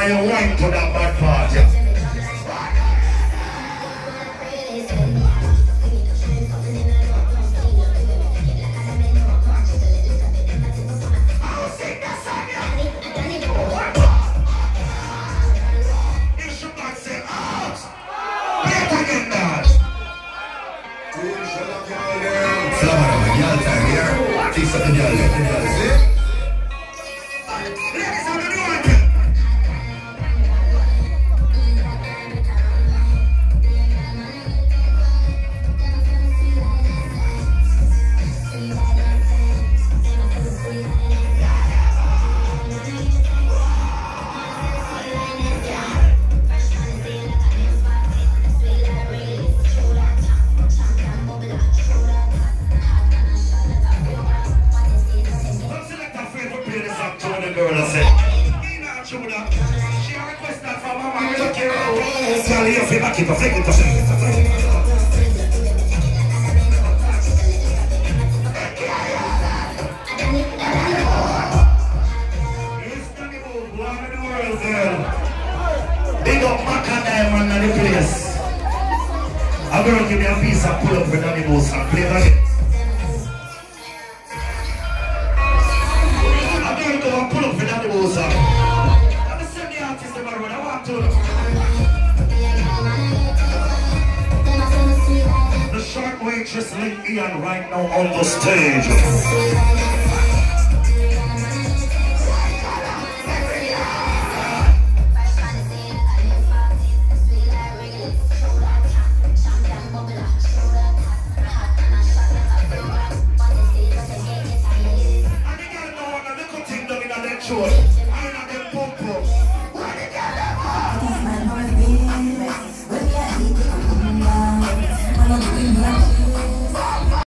and you wine to that bad part, Big up Maca Diamond in the place. I'm going to give me a piece of pull up with Danny Moose and play that. I'm going to go and pull up with Danny Moose. I'm the same artist in my road. I want to. The short waitress Link Ian right now on the stage. Sure.